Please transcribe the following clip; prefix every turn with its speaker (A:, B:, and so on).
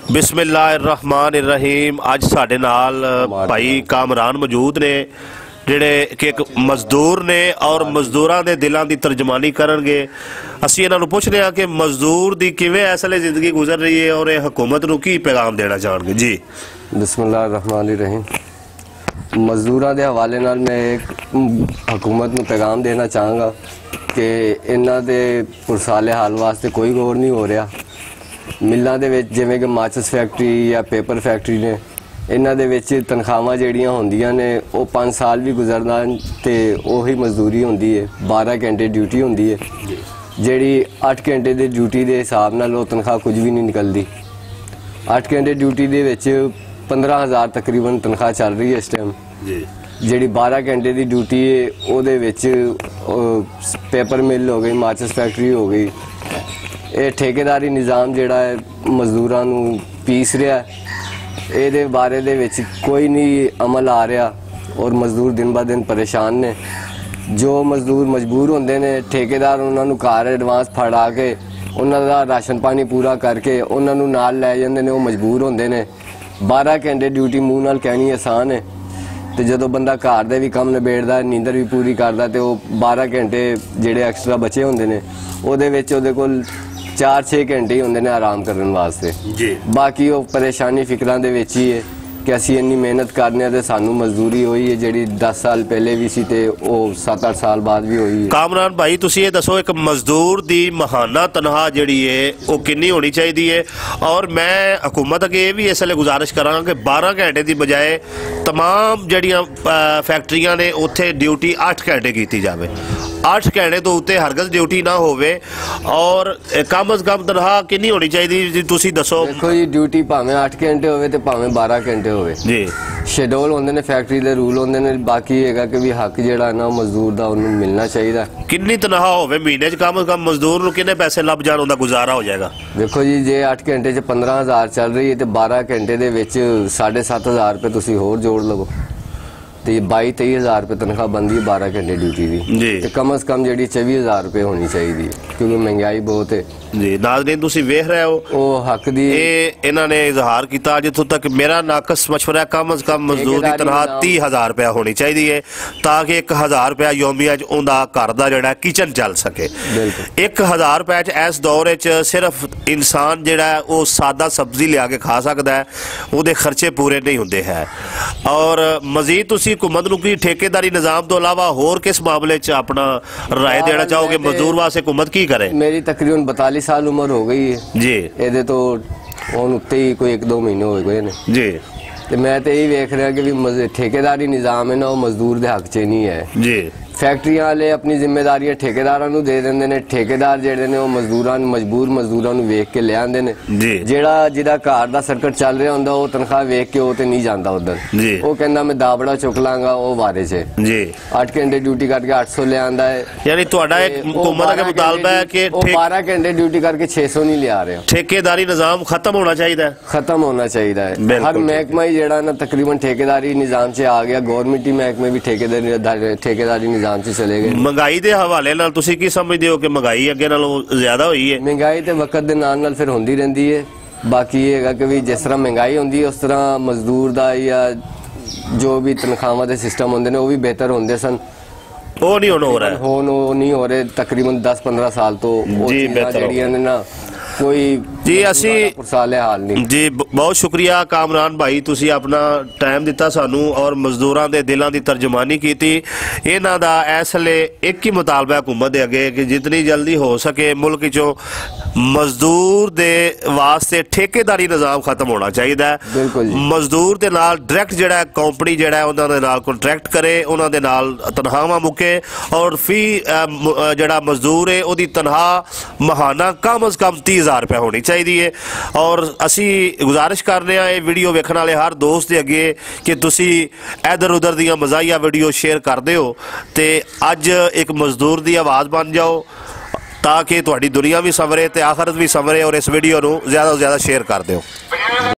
A: बिस्मिल्लाहिर्रहमानिर्रहीम। अज साडे नाल भाई कामरान मौजूद ने जिहड़े कि एक मजदूर ने और मजदूरां दे दिलां दी तर्जमानी करनगे। असीं इन्हां नूं पुछदे हां कि मजदूर दी किवें इस वेले जिंदगी गुजर रही है और ये हुकूमत नूं की पैगाम देना चाहणगे जी।
B: बिस्मिल्लाहिर्रहमानिर्रहीम। मजदूरां दे हवाले नाल मैं एक हुकूमत नूं पैगाम देना चाहांगा कि इन्हां दे पुरसाले हाल वास्ते कोई गौर नहीं हो रहा। मिलों के जिमें कि माचिस फैक्ट्री या पेपर फैक्ट्री ने इन्हां दे विच तनख्वाहां जिहड़ियां होंदियां ने वो 5 साल भी गुजरना तो उही मजदूरी होंदी है। 12 घंटे ड्यूटी होंदी है जिहड़ी 8 घंटे की ड्यूटी के हिसाब नाल वो तनख्वाह कुछ भी नहीं निकलती। 8 घंटे ड्यूटी के विच 15,000 तकरीबन तनख्वाह चल रही है इस टाइम। जिहड़ी 12 घंटे की ड्यूटी है उहदे विच पेपर मिल हो गई, माचिस फैक्ट्री हो गई। ये ठेकेदारी निज़ाम जिहड़ा है मजदूरां नूं पीस रहा है। ये बारे दे विच कोई नहीं अमल आ रहा और मजदूर दिन ब दिन परेशान ने। जो मजदूर मजबूर होंदे ने ठेकेदार उन्हां नूं घर एडवांस फड़ा के उन्हां दा राशन पानी पूरा करके उन्हां नूं नाल लै जांदे ने। वो मजबूर होंदे ने। 12 घंटे ड्यूटी मूँह नाल कहनी आसान है तो जो बंदा घर दे भी कम निबेड़दा, नींदर भी पूरी करदा तो 12 घंटे जिहड़े एक्सट्रा बचे होंदे ने उहदे विच उहदे कोल 4-6 घंटे ही होंदे ने आराम करने वास्ते जी। बाकी वो परेशानी फिक्रां दे विच ही है कि असीं इन्नी मेहनत करने ते सानू मजदूरी होई है जिहड़ी 10 साल पहले भी सी ते वो 7-8 साल बाद भी होई है।
A: कामरान भाई तुसीं ये दसो एक मजदूर दी महाना तनख्वाह जिहड़ी है वो कितनी होनी चाहिए है? और मैं हुकूमत अगे ये भी इस वेले गुजारिश करांगा कि 12 घंटे की बजाय तमाम जिहड़ियां फैक्ट्रियां ने उत्थे ड्यूटी 8 घंटे की जाए। 8 घंटे तो उत्ते हरगज ड्यूटी ना होवे और कम अज कम तनख्वाह कितनी होनी चाहिए तुसीं दसो।
B: देखो जी ड्यूटी भावें 8 घंटे होवे ते भावें 12 घंटे होवे जी। शेड्यूल होंदे ने, फैक्ट्री दे रूल होंदे ने। बाकी हैगा कि भी हक जिहड़ा ना मजदूर दा उन्हें मिलना चाहिए।
A: कितनी तनख्वाह होवे महीने च कम से कम मजदूर नूं कितने पैसे लभ जाण उहदा गुजारा हो जाएगा?
B: देखो जी जे 8 घंटे च 15,000 चल रही है तो 12 घंटे दे विच 7,500 रुपये तुसीं होर जोड़ लवो तो 22-23,000 रुपये तनख्वाह बनती है 12 घंटे ड्यूटी की। तो कम अज कम जी 24,000 रुपये होनी चाहिए क्योंकि महंगाई बहुत है जी।
A: नाज़रीन तुसीं वेख रहे हो वो हक दी इन्हां ने इजहार किया। जिथों तक मेरा नाकस मशवरा कम अज कम मजदूर की तनख्वाह 30,000 रुपया होनी चाहिए ताकि 1,000 रुपया योमिया उनका घर का जोड़ा किचन चल सके। 1,000 रुपये इस दौर सिर्फ इंसान जोड़ा वो सादा सब्जी लिया के खा सकता है, वो खर्चे पूरे नहीं होंगे है। और मजीद तुसीं हुकूमत नूं की ठेकेदारी निज़ाम तो इलावा होर किस मामले च अपना राय देना चाहोगे? मजदूर वास्ते हुकूमत की करे? मेरी
B: तकरीबन 42 साल उम्र हो गई है जी। ये तो हुण उत्ते ही कोई 1-2 महीने हो गए ने जी। तो मैं तो यही वेख रहा कि भी ठेकेदारी निज़ाम है ना वो मजदूर दे हक च नहीं है जी। फैक्ट्रियां वाले अपनी जिम्मेदारियां ठेकेदारां नूं दे देंदे ने। ठेकेदार जिहड़े ने वो मजदूरां मजबूर मजदूरां नूं वेख के ले आंदे ने जी। जिहड़ा घर दा सर्कट चल रहा हुंदा वो तनख्वाह वेख के वो ते नहीं जांदा उधर जी। वो कहंदा मैं दाबड़ा चुक लांगा वो वारे च जी। 8 घंटे ड्यूटी करके 800 ले आंदा है। यानी तुहाडा एक हुकूमत का मुतालबा है कि 12 घंटे ड्यूटी करके 600 नहीं लिया रहे। ठेकेदारी निज़ाम खत्म होना चाहिए, खत्म होना चाहिए है। हर महकमा ही जिहड़ा ना तकरीबन ठेकेदारी निज़ाम से आ गया। गवर्नमेंट ही महकमे भी ठेकेदारी निज़ाम चले गए। महंगाई के हवाले नाल तुसीं की समझदे हो कि महंगाई अगे नालों ज्यादा हुई है? महंगाई तो वक्त के नाल नाल फिर होंदी रहिंदी है। बाकी ये है कि भी जिस तरह महंगाई होंदी है उस तरह मजदूर दा या जो भी तनख्वाहां दे सिस्टम होंदे ने वो भी बेहतर होंदे सन। वो नहीं हो रहा है, वो नहीं हो रहे तकरीबन 10-15 साल तो जी बेहतर ना कोई जी। असी हाल नहीं जी। बहुत शुक्रिया कामरान भाई, तुसी अपना टाइम दिता सानू और मजदूरां दे दिलां दी तर्जमानी की। इन्हां दा इस वेले एक ही मुतालबा हुकूमत दे अगे कि जितनी जल्दी हो सके मुल्क चो मजदूर दे वास्ते ठेकेदारी निज़ाम खत्म होना चाहिए। मजदूर दे नाल डायरैक्ट जिहड़ा कंपनी जिहड़ा उन्हां दे नाल कॉन्ट्रैक्ट करे, उन्हां दे नाल तनख्वाहां मुके और फी जिहड़ा मजदूर है उहदी तनख्वाह महाना कम अज कम 30,000 रुपया होनी चाहिए। और असी गुजारिश कर रहे हैं वीडियो वेखण वाले हर दोस्त के अगे कि तुसी इधर उधर दियां मज़ाहिया वीडियो शेयर करते हो तो अज एक मजदूर की आवाज़ बन जाओ ताकि तुहाडी दुनिया भी संवरे तो आखिरत भी संवरे। और इस वीडियो को ज़्यादा से ज़्यादा शेयर कर दो।